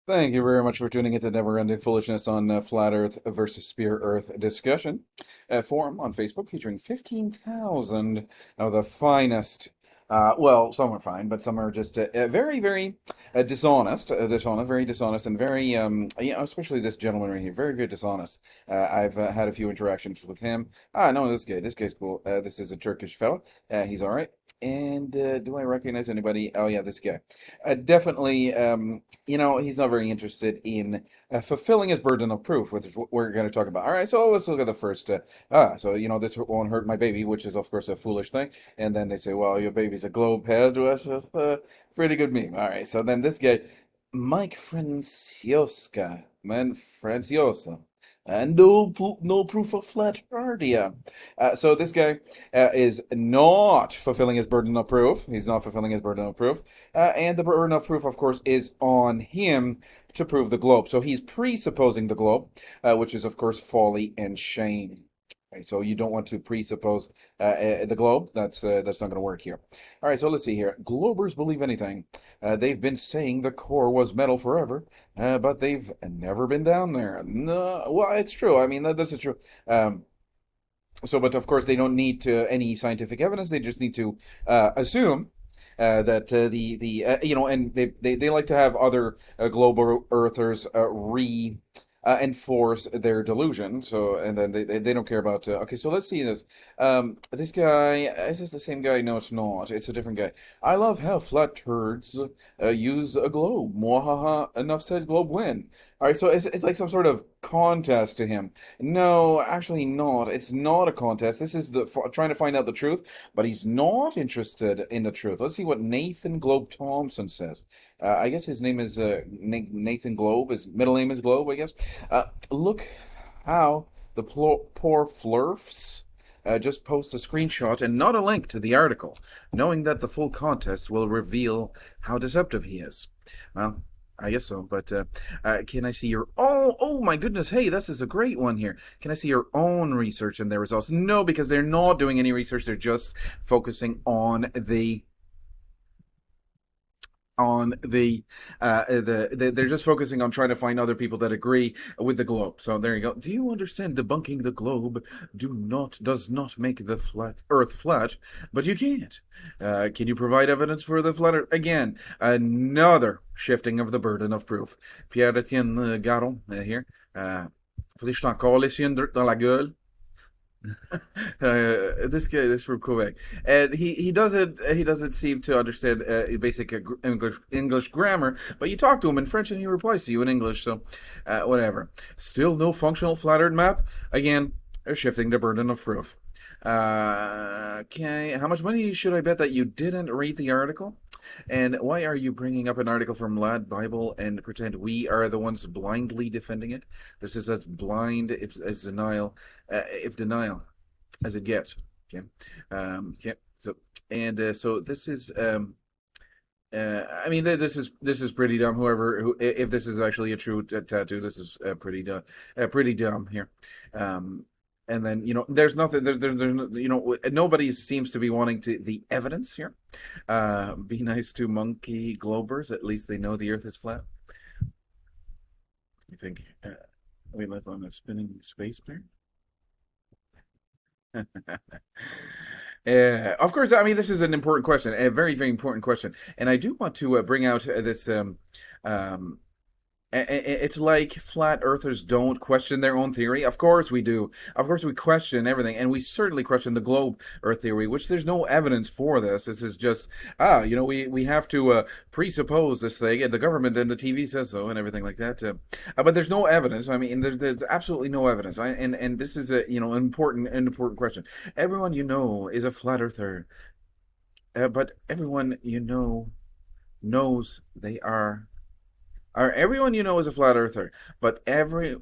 Thank you very much for tuning into Never-Ending Foolishness on Flat Earth versus Spear Earth discussion forum on Facebook featuring 15,000 of the finest. Well, some are fine, but some are just very, very very dishonest, and very, especially this gentleman right here, very, very dishonest. I've had a few interactions with him. No, this guy, this guy's cool. This is a Turkish fella. He's all right. And do I recognize anybody? Oh, yeah, this guy. Definitely. He's not very interested in fulfilling his burden of proof, which is what we're going to talk about. All right, so let's look at the first. This won't hurt my baby, which is, of course, a foolish thing. And then they say, well, your baby's a globe head, which is a pretty good meme. All right, so then this guy, Mike Franciosa. And no proof of flat earth. So this guy is not fulfilling his burden of proof. He's not fulfilling his burden of proof. And the burden of proof, of course, is on him to prove the globe. So he's presupposing the globe, which is, of course, folly and shame. Okay, so you don't want to presuppose the globe. That's not going to work here. All right, so let's see here. Globers believe anything. They've been saying the core was metal forever, but they've never been down there. No, well, it's true. I mean, this is true. But of course, they don't need any scientific evidence. They just need to assume that and they like to have other global earthers enforce their delusion. So, and then they don't care about. Okay, so let's see this. This guy, is this the same guy? No, it's not. It's a different guy. I love how flat turds use a globe. Mwahaha, enough said, globe win. All right, so it's like some sort of contest to him. No, actually not. It's not a contest. This is trying to find out the truth, but he's not interested in the truth. Let's see what Nathan Globe Thompson says. I guess his name is Nathan Globe. His middle name is Globe, I guess. Look how the poor flerfs just post a screenshot and not a link to the article, knowing that the full contest will reveal how deceptive he is. Well, I guess so, but can I see your oh my goodness, hey, this is a great one here. Can I see your own research and their results? No, because they're not doing any research. They're just focusing on they're just focusing on trying to find other people that agree with the globe. So there you go. Do you understand? Debunking the globe does not make the earth flat, but you can't. Can you provide evidence for the flat earth? Again, another shifting of the burden of proof. Pierre Etienne Garon here. Faudrait que je t'encore les chiens dans la gueule. This guy, this from Quebec, and he doesn't seem to understand basic English grammar. But you talk to him in French, and he replies to you in English. So, whatever. Still no functional flat Earth map. Again, they're shifting the burden of proof. Okay, how much money should I bet that you didn't read the article? And why are you bringing up an article from Lad Bible and pretend we are the ones blindly defending it? This is as blind as denial as it gets. Okay. Okay. So this is I mean, this is pretty dumb. If this is actually a true tattoo, this is pretty dumb here. And then there's nothing. Nobody seems to be wanting the evidence here. Be nice to monkey globers. At least they know the Earth is flat. You think we live on a spinning space bear? Of course, I mean, this is an important question, a very, very important question. And I do want to bring out this. Um, it's like flat earthers don't question their own theory. Of course we do. Of course we question everything, and we certainly question the globe Earth theory, which there's no evidence for this. This is just we have to presuppose this thing, and the government and the TV says so, and everything like that. But there's no evidence. I mean, there's absolutely no evidence. And this is an important question. Everyone you know is a flat earther, but everyone you know knows they are everyone you know is a flat earther, but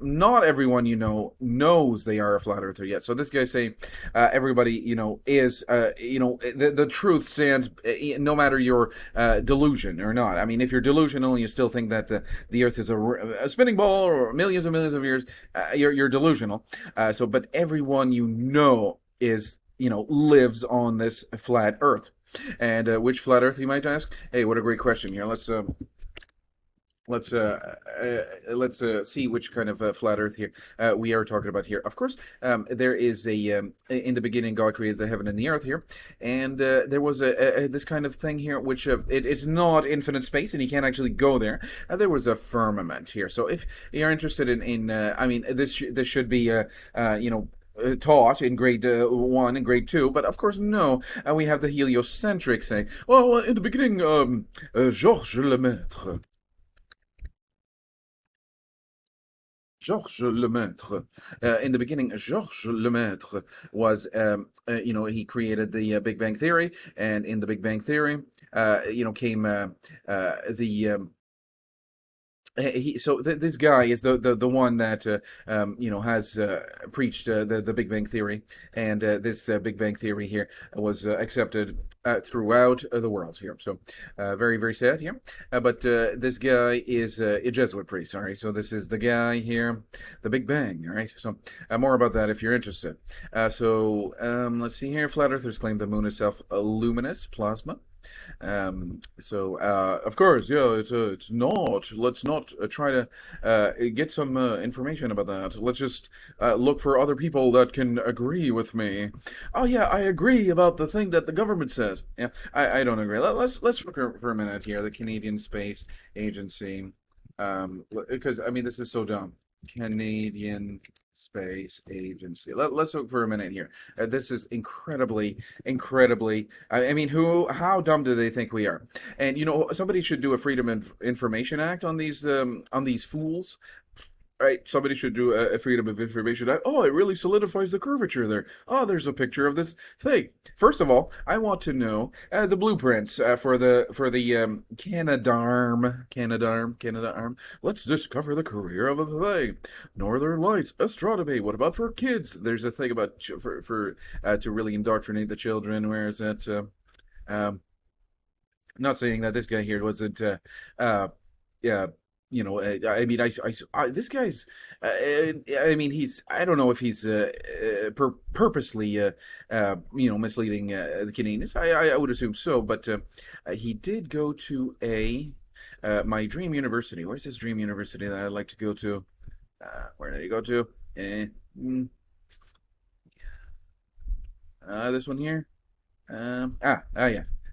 not everyone you know knows they are a flat earther yet. So this guy saying everybody is the truth stands no matter your delusion or not. I mean, if you're delusional, you still think that the Earth is a spinning ball or millions and millions of years. You're delusional. But everyone you know is lives on this flat Earth. And which flat Earth, you might ask? Hey, what a great question here. let's see which kind of flat Earth here we are talking about here. Of course, there is in the beginning God created the heaven and the earth here, and there was this kind of thing here, which it's not infinite space, and you can't actually go there. There was a firmament here. So if you're interested I mean, this should be taught in grade 1 and grade 2, but of course no. We have the heliocentric saying, well, in the beginning, Georges Lemaitre. Georges Lemaitre. In the beginning, Georges Lemaitre was, he created the Big Bang Theory, and in the Big Bang Theory, came the this guy is the one that has preached the Big Bang Theory, and this Big Bang Theory here was accepted throughout the world here. So very very sad here. But this guy is a Jesuit priest. Sorry. So this is the guy here, the Big Bang. All right. So more about that if you're interested. Let's see here. Flat Earthers claim the moon is self-luminous plasma. Of course, yeah, it's not. Let's not try to get some information about that. Let's just look for other people that can agree with me. Oh yeah, I agree about the thing that the government says. Yeah, I don't agree. Let's look for a minute here. The Canadian Space Agency, because I mean this is so dumb. Canadian Space Agency. Let's look for a minute here. This is incredibly. I mean, how dumb do they think we are? And somebody should do a Freedom of Information Act on these fools. Right, somebody should do a Freedom of Information Act. Oh, it really solidifies the curvature there. Oh, there's a picture of this thing. First of all, I want to know the blueprints for the Canadarm. Let's discover the career of the thing. Northern Lights, astronomy. What about for kids? There's a thing about for to really indoctrinate the children. Where is that? Um, Not saying that this guy here wasn't yeah, I mean, this guy's, I mean, I don't know if he's purposely, misleading the Canadians. I would assume so, but he did go to my dream university. Where's this dream university that I'd like to go to? Where did he go to? Eh, mm, this one here. Yeah.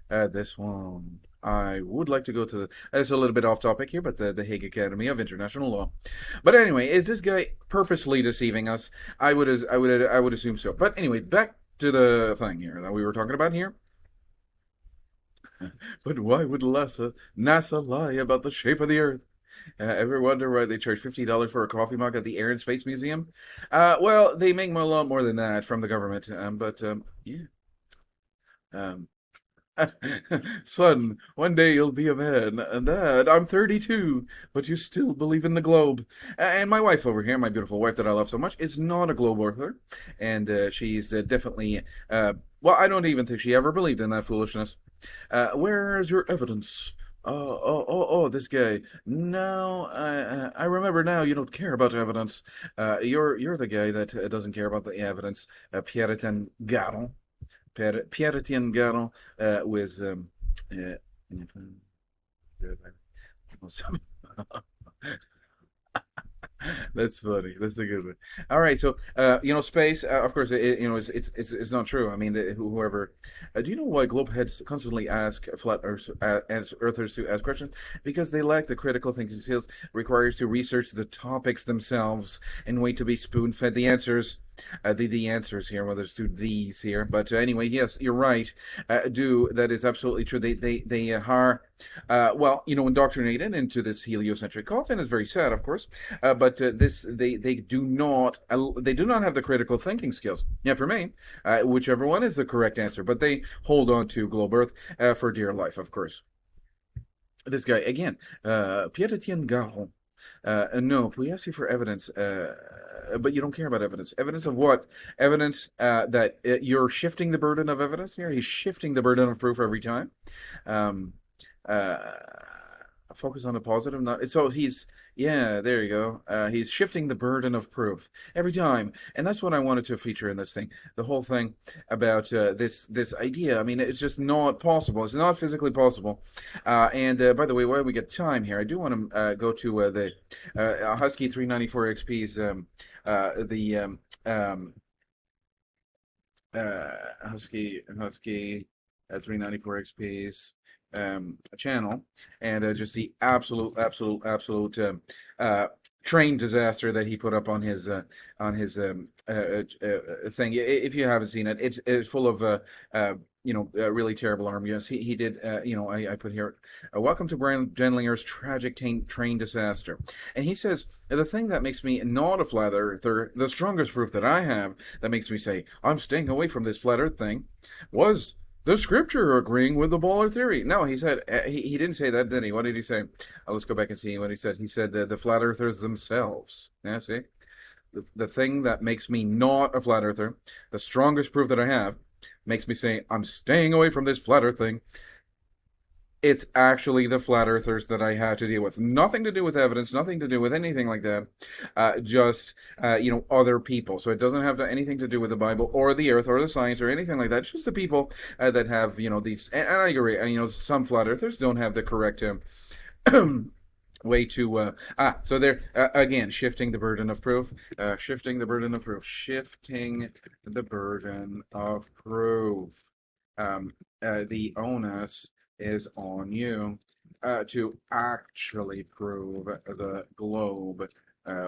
This one. I would like to go to the. It's a little bit off topic here, but the Hague Academy of International Law. But anyway, is this guy purposely deceiving us? I would assume so. But anyway, back to the thing here that we were talking about here. But why would NASA lie about the shape of the Earth? Ever wonder why they charge $50 for a coffee mug at the Air and Space Museum? Well, they make a lot more than that from the government. Yeah. Um, Son, one day you'll be a man. And Dad, I'm 32, but you still believe in the globe. And my wife over here, my beautiful wife that I love so much, is not a globe earther. And she's definitely, well, I don't even think she ever believed in that foolishness. Where's your evidence? This guy. No, I remember now. You don't care about evidence. You're the guy that doesn't care about the evidence. Pierre-Étienne Garon. Pierre-Étienne Garon was uh, That's funny. That's a good one. All right, so space. Of course, it's not true. I mean, whoever. Do you know why globeheads constantly ask earthers to ask questions? Because they lack the critical thinking skills required to research the topics themselves and wait to be spoon-fed the answers. The answers here, well, there's two these here, but anyway, yes, you're right. That is absolutely true. They are indoctrinated into this heliocentric cult, and it's very sad, of course. But this they do not have the critical thinking skills. Yeah, for me, whichever one is the correct answer, but they hold on to globe Earth for dear life, of course. This guy again, Pierre-Étienne Garon. No, we asked you for evidence, but you don't care about evidence. Evidence of what? Evidence that you're shifting the burden of evidence here. He's shifting the burden of proof every time. Um, uh, Focus on the positive, not so he's yeah, there you go. He's shifting the burden of proof every time, and that's what I wanted to feature in this thing. The whole thing about this idea. I mean, it's just not possible. It's not physically possible. And by the way, while we get time here, I do want to go to the Husky 394 XP's the Husky 394 XP's channel, and just the absolute train disaster that he put up on his thing. If you haven't seen it, it's full of really terrible arguments. He did, I put here, welcome to Brian Denlinger's tragic train disaster. And he says, the thing that makes me not a flat earther, the strongest proof that I have that makes me say, I'm staying away from this flat earth thing, was the scripture agreeing with the baller theory. No, he said, he didn't say that, did he? What did he say? Let's go back and see what he said. He said the flat earthers themselves. Yeah, see? The thing that makes me not a flat earther, the strongest proof that I have, makes me say, I'm staying away from this flat earth thing. It's actually the flat earthers that I had to deal with. Nothing to do with evidence, nothing to do with anything like that. Just, other people. So it doesn't have anything to do with the Bible or the earth or the science or anything like that. It's just the people that have, these, and I agree, some flat earthers don't have the correct way to so they're again shifting the burden of proof, shifting the burden of proof, shifting the burden of proof. The onus is on you to actually prove the globe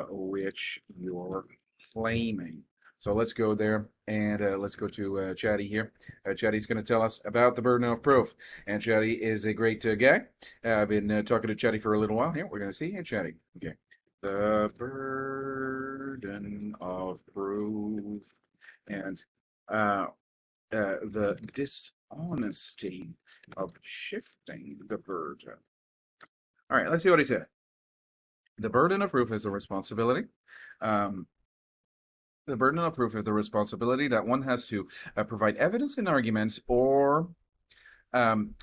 which you're claiming. So let's go there, and let's go to Chatty here. Chatty's going to tell us about the burden of proof. And Chatty is a great guy. I've been talking to Chatty for a little while here. We're going to see. Hey, Chatty. Okay. The burden of proof. And the dishonesty of shifting the burden. All right, let's see what he said. The burden of proof is a responsibility. The burden of proof is the responsibility that one has to provide evidence and arguments or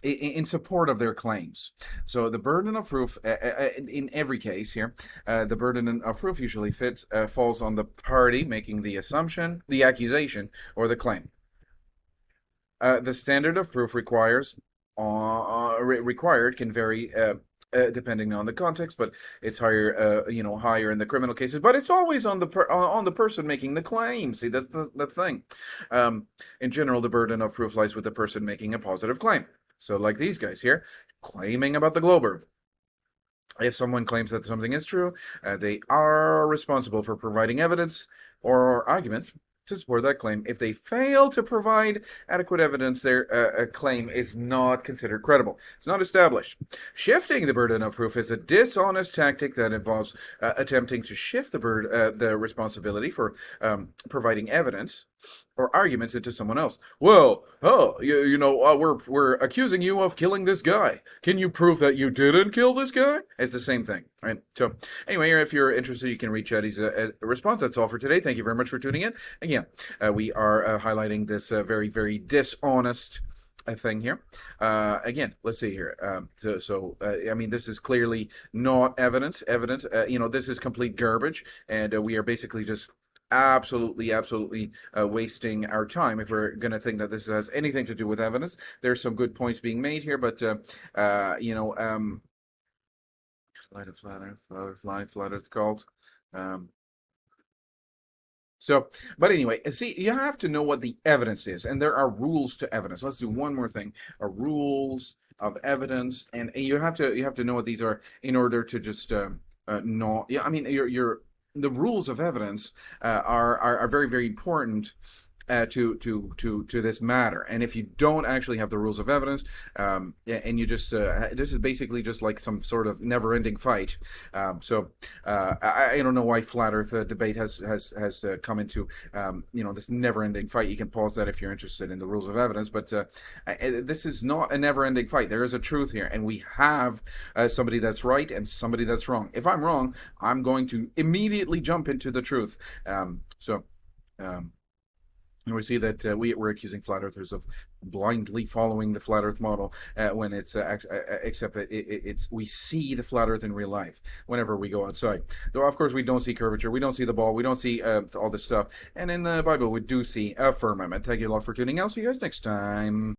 in support of their claims. So the burden of proof, in every case here, the burden of proof usually falls on the party making the assumption, the accusation, or the claim. The standard of proof required can vary depending on the context, but it's higher, higher in the criminal cases. But it's always on the person making the claim. See, that's the thing. In general, the burden of proof lies with the person making a positive claim. So, like these guys here, claiming about the globe Earth. If someone claims that something is true, they are responsible for providing evidence or arguments to support that claim. If they fail to provide adequate evidence, their claim is not considered credible. It's not established. Shifting the burden of proof is a dishonest tactic that involves attempting to shift the responsibility for providing evidence or arguments into someone else. Well, we're accusing you of killing this guy. Can you prove that you didn't kill this guy? It's the same thing, right? So anyway, if you're interested, you can reach Eddie's response. That's all for today. Thank you very much for tuning in. Again, we are highlighting this very, very dishonest thing here. Again, let's see here. I mean, this is clearly not evidence. This is complete garbage, and we are basically just absolutely wasting our time if we're going to think that this has anything to do with evidence. There's some good points being made here, but flat earth cult. But anyway, see, you have to know what the evidence is, and there are rules to evidence. Let's do one more thing: rules of evidence, and you have to know what these are in order to just know. Yeah, I mean, the rules of evidence are very, very important to this matter. And if you don't actually have the rules of evidence, and you just this is basically just like some sort of never-ending fight. I don't know why flat Earth debate has come into this never-ending fight. You can pause that if you're interested in the rules of evidence, but this is not a never-ending fight. There is a truth here, and we have somebody that's right and somebody that's wrong. If I'm wrong, I'm going to immediately jump into the truth. And we see that we're accusing flat earthers of blindly following the flat Earth model when it's except that it's we see the flat Earth in real life whenever we go outside. Though of course we don't see curvature, we don't see the ball, we don't see all this stuff. And in the Bible we do see a firmament. Thank you a lot for tuning out. See you guys next time.